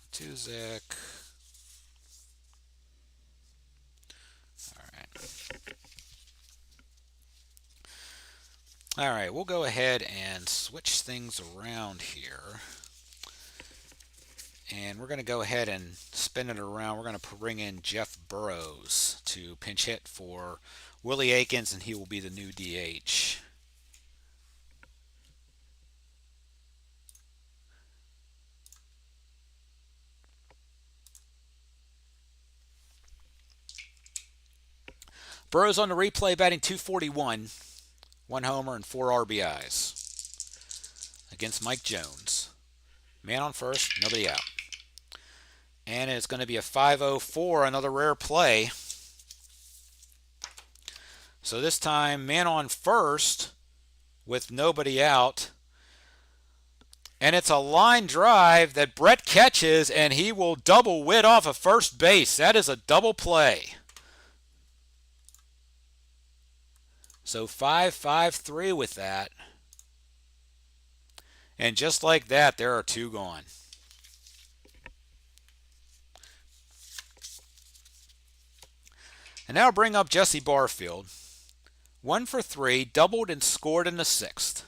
A: Matuszek. All right, we'll go ahead and switch things around here. And we're going to go ahead and spin it around. We're going to bring in Jeff Burrows to pinch hit for Willie Akins, and he will be the new DH. Burrows on the replay, batting .241. 1 homer and 4 RBIs against Mike Jones. Man on first, nobody out. And it's going to be a 5-0-4, another rare play. So this time, man on first with nobody out. And it's a line drive that Brett catches, and he will double Witt off of first base. That is a double play. So 5-5-3 with that. And just like that, there are 2 gone. And now bring up Jesse Barfield. 1 for 3, doubled and scored in the 6th.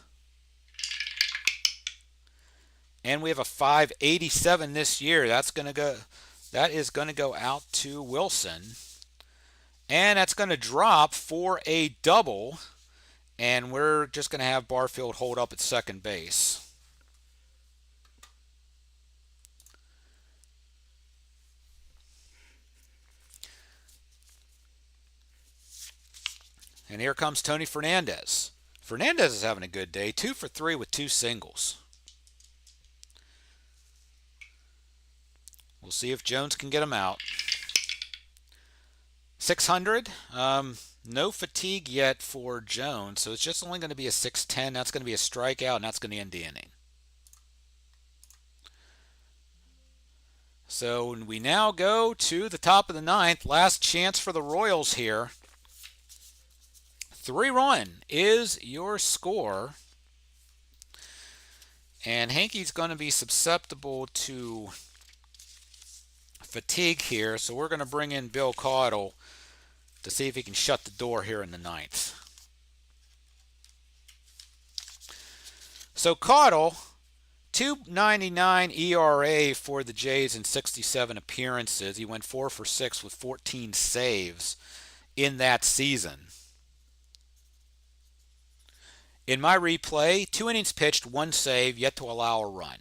A: And we have a 587 this year. That is going to go out to Wilson. And that's going to drop for a double. And we're just going to have Barfield hold up at second base. And here comes Tony Fernandez. Fernandez is having a good day. 2 for 3 with 2 singles. We'll see if Jones can get him out. 600. No fatigue yet for Jones, so it's just only going to be a 610. That's going to be a strikeout, and that's going to end the inning. So we now go to the top of the 9th. Last chance for the Royals here. 3-run is your score. And Hinkie's going to be susceptible to fatigue here, so we're going to bring in Bill Caudle to see if he can shut the door here in the ninth. So Caudle, 2.99 ERA for the Jays in 67 appearances. He went 4 for 6 with 14 saves in that season. In my replay, 2 innings pitched, 1 save, yet to allow a run.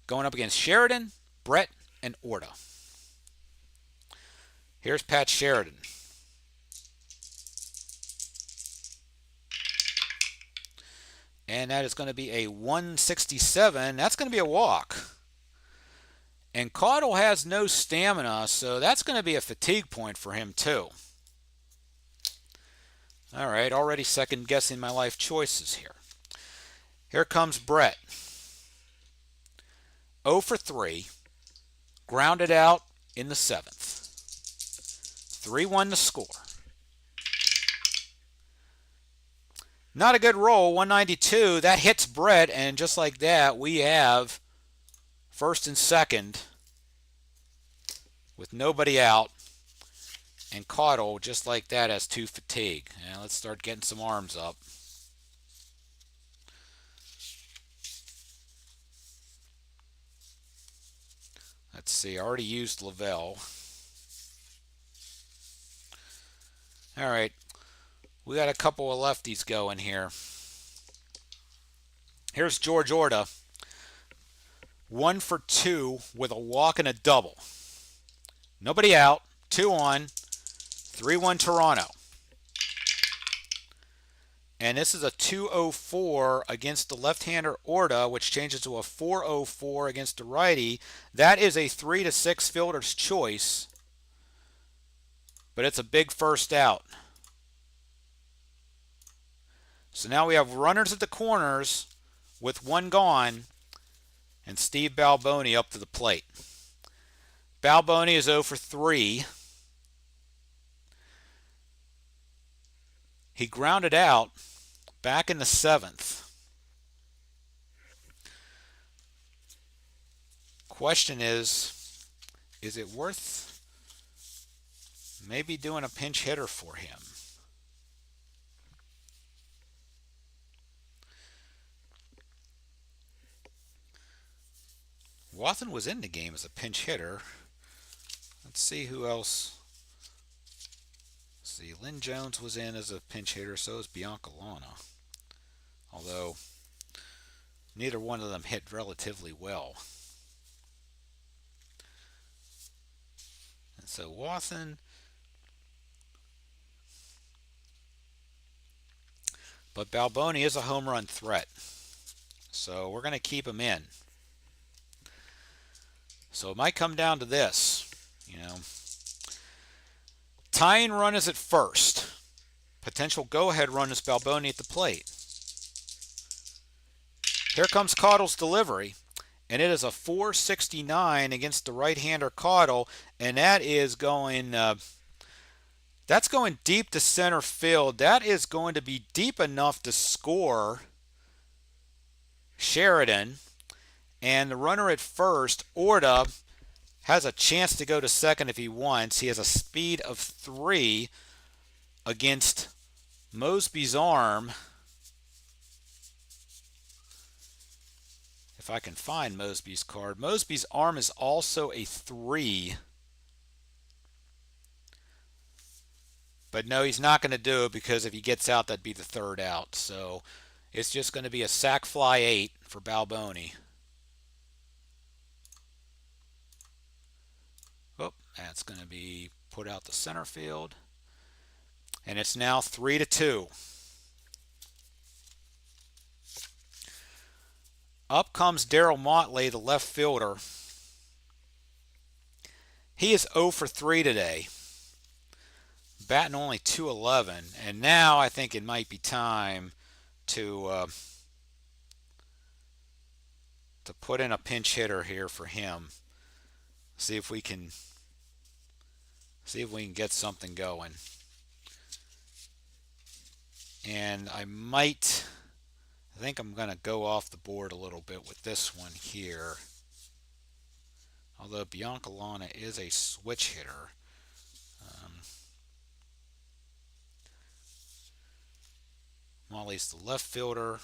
A: Going up against Sheridan, Brett, and Orta. Here's Pat Sheridan. And that is going to be a 167. That's going to be a walk. And Caudle has no stamina, so that's going to be a fatigue point for him too. All right, already second guessing my life choices here. Here comes Brett. 0 for 3. Grounded out in the 7th. 3-1 to score. Not a good roll, 192. That hits Brett, and just like that, we have first and second with nobody out. And Caudle, just like that, has 2 fatigue. Now let's start getting some arms up. Let's see, I already used Lavelle. All right, we got a couple of lefties going here. Here's George Orta. 1 for 2 with a walk and a double. Nobody out. 2 on. 3-1 Toronto. And this is a 204 against the left-hander Orta, which changes to a 404 against the righty. That is a 3-6 fielder's choice. But it's a big first out. So now we have runners at the corners with 1 gone, and Steve Balboni up to the plate. Balboni is 0 for 3. He grounded out back in the 7th. Question is it worth maybe doing a pinch hitter for him? Watson was in the game as a pinch hitter. Let's see who else. Let's see, Lynn Jones was in as a pinch hitter, so is Bianca Lana. Although neither one of them hit relatively well. And so Watson. But Balboni is a home run threat. So we're going to keep him in. So it might come down to this, Tying run is at first. Potential go-ahead run is Balboni at the plate. Here comes Caudle's delivery, and it is a 469 against the right-hander Caudle, and that is going that's going deep to center field. That is going to be deep enough to score Sheridan. And the runner at first, Orta, has a chance to go to second if he wants. He has a speed of 3 against Mosby's arm. If I can find Mosby's card. Mosby's arm is also a 3. But no, he's not going to do it because if he gets out, that'd be the 3rd out. So it's just going to be a sac fly 8 for Balboni. That's going to be put out to center field. And it's now 3-2. Up comes Darryl Motley, the left fielder. He is 0 for 3 today. Batting only .211. And now I think it might be time to put in a pinch hitter here for him. See if we can get something going. And I think I'm going to go off the board a little bit with this one here. although Biancalana is a switch hitter. Molly's the left fielder.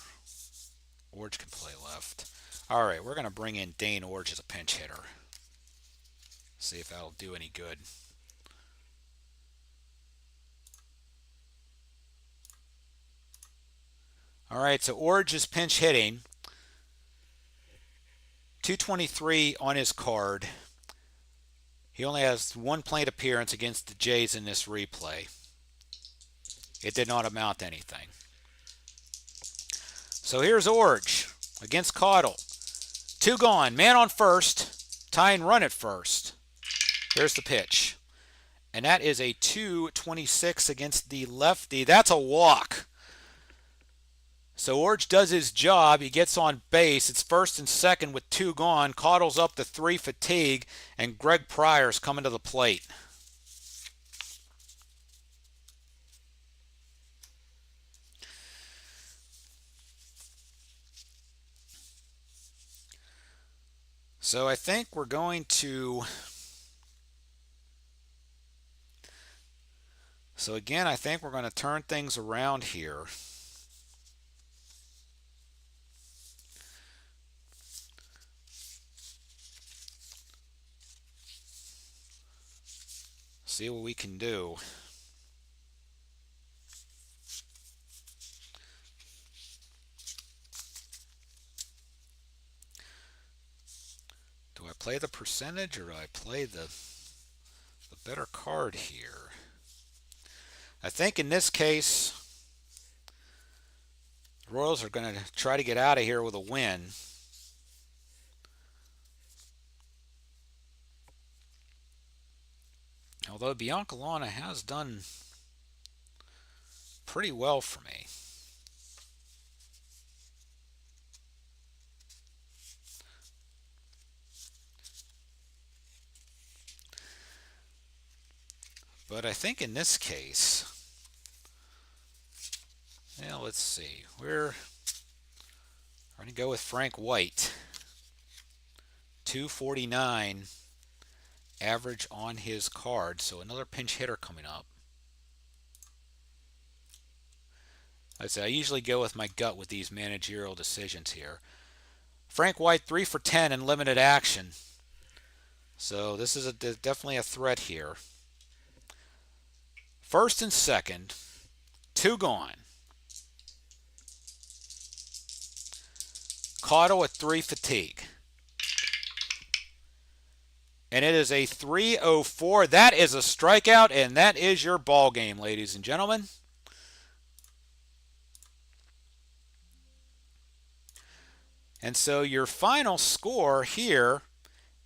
A: Orge can play left. All right, we're going to bring in Dane Orge as a pinch hitter. See if that'll do any good. All right, so Orge is pinch hitting. 223 on his card. He only has one plate appearance against the Jays in this replay. It did not amount to anything. So here's Orge against Caudle. 2 gone, man on first, tying run at first. There's the pitch. And that is a 226 against the lefty. That's a walk. So Orge does his job. He gets on base. It's first and second with 2 gone. Caudle's up to 3 fatigue, and Greg Pryor's coming to the plate. So I think we're going to... So again, I think we're going to turn things around here. See what we can do. Do I play the percentage or do I play the better card here? I think in this case, the Royals are going to try to get out of here with a win. Although Biancalana has done pretty well for me. But I think in this case, well, let's see. We're going to go with Frank White. 249 average on his card. So another pinch hitter coming up. I usually go with my gut with these managerial decisions here. Frank White 3 for 10 in limited action. So this is definitely a threat here. First and second, 2 gone. Caudle at 3 fatigue. And it is a 3-0-4. That is a strikeout, and that is your ball game, ladies and gentlemen. And so your final score here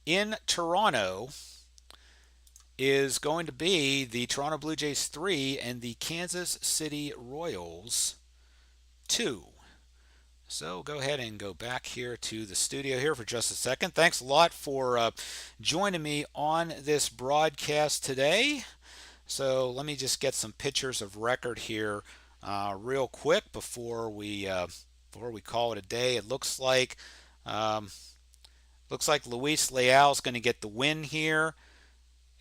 A: in Toronto is going to be the Toronto Blue Jays 3 and the Kansas City Royals 2. So go ahead and go back here to the studio here for just a second. Thanks a lot for joining me on this broadcast today. So let me just get some pictures of record here real quick before we call it a day. It looks like Luis Leal is going to get the win here,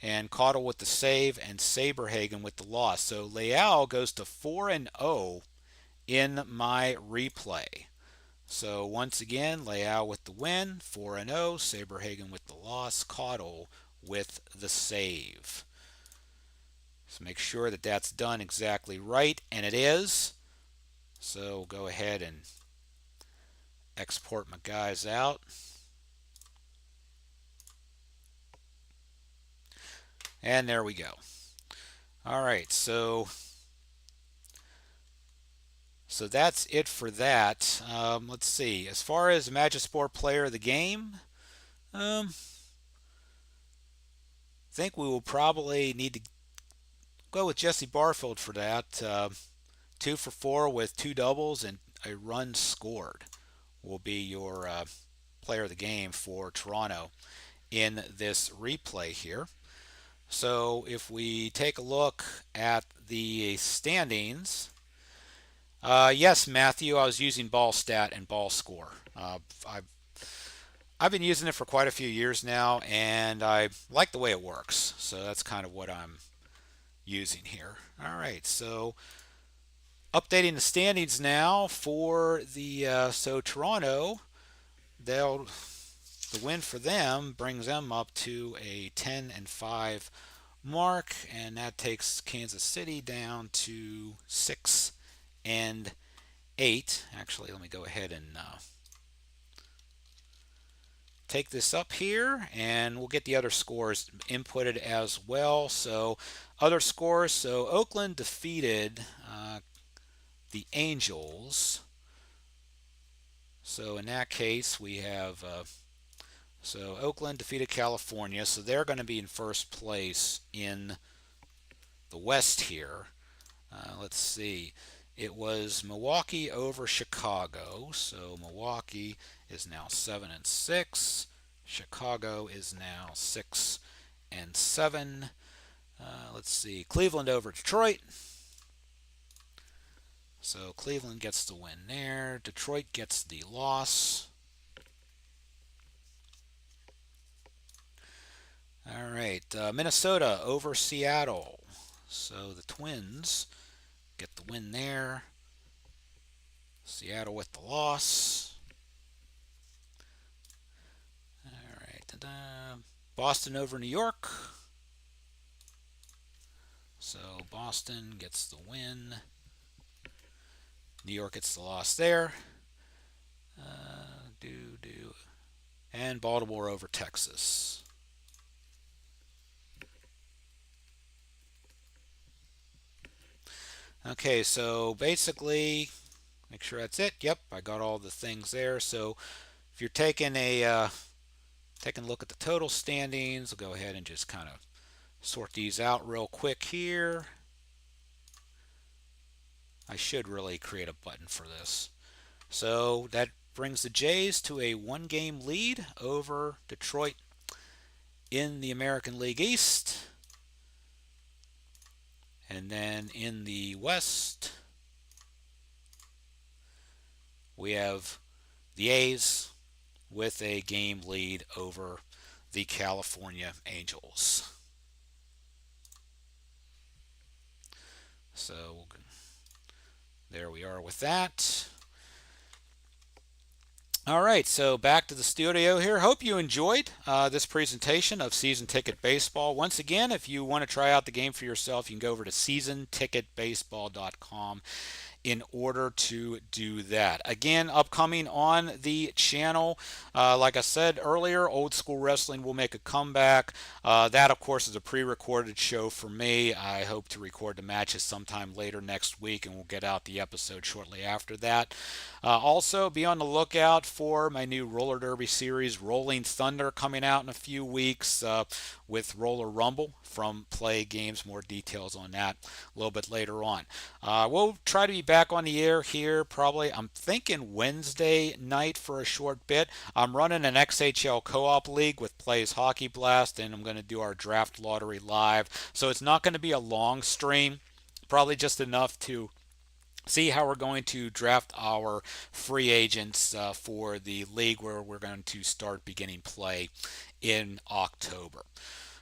A: and Caudle with the save, and Saberhagen with the loss. So Leal goes to 4-0 in my replay. So once again, Leal with the win, 4-0, Saberhagen with the loss, Caudle with the save. So make sure that that's done exactly right, and it is. So go ahead and export my guys out. And there we go. All right, so that's it for that. Let's see. As far as Magisport Player of the Game, I think we will probably need to go with Jesse Barfield for that. 2 for 4 with 2 doubles and a run scored will be your Player of the Game for Toronto in this replay here. So if we take a look at the standings, yes, Matthew, I was using ball stat and ball score. I've been using it for quite a few years now, and I like the way it works. So that's kind of what I'm using here. All right, so updating the standings now for the so Toronto, they'll the win for them brings them up to a 10-5 mark, and that takes Kansas City down to 6-8. Actually, let me go ahead and take this up here, and we'll get the other scores inputted as well. So other scores, so Oakland defeated the Angels. So in that case, we have so Oakland defeated California, so they're going to be in first place in the West here. Let's see. It was Milwaukee over Chicago, so Milwaukee is now 7-6. Chicago is now 6-7. Let's see. Cleveland over Detroit. So Cleveland gets the win there. Detroit gets the loss. All right, Minnesota over Seattle. So the Twins get the win there. Seattle with the loss. All right, Boston over New York. So Boston gets the win. New York gets the loss there. And Baltimore over Texas. Okay, so basically, make sure that's it. Yep, I got all the things there. So if you're taking a look at the total standings, we'll go ahead and just kind of sort these out real quick here. I should really create a button for this. So that brings the Jays to a one-game lead over Detroit in the American League East. And then in the West, we have the A's with a game lead over the California Angels. So there we are with that. All right, so back to the studio here. Hope you enjoyed this presentation of Season Ticket Baseball. Once again, if you want to try out the game for yourself, you can go over to seasonticketbaseball.com in order to do that. Again, upcoming on the channel, like I said earlier, Old School Wrestling will make a comeback. That, of course, is a pre-recorded show for me. I hope to record the matches sometime later next week, and we'll get out the episode shortly after that. Also, be on the lookout for my new roller derby series, Rolling Thunder, coming out in a few weeks with Roller Rumble from Play Games. More details on that a little bit later on. We'll try to be back on the air here probably, I'm thinking Wednesday night for a short bit. I'm running an XHL co-op league with Plays Hockey Blast, and I'm going to do our draft lottery live. So it's not going to be a long stream, probably just enough to see how we're going to draft our free agents for the league where we're going to start beginning play in October.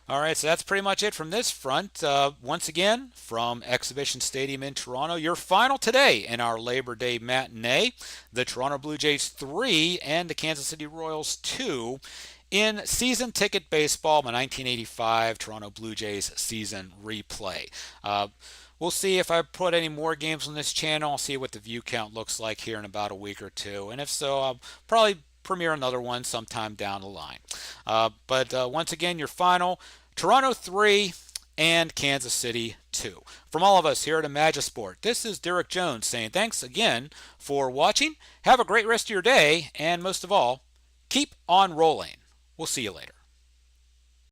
A: All right, so that's pretty much it from this front. Once again, from Exhibition Stadium in Toronto, your final today in our Labor Day matinee, the Toronto Blue Jays 3 and the Kansas City Royals 2 in Season Ticket Baseball, my 1985 Toronto Blue Jays season replay. We'll see if I put any more games on this channel. I'll see what the view count looks like here in about a week or two. And if so, I'll probably premiere another one sometime down the line. But once again, your final, Toronto 3 and Kansas City 2. From all of us here at Imagisport, this is Derek Jones saying thanks again for watching. Have a great rest of your day, and most of all, keep on rolling. We'll see you later.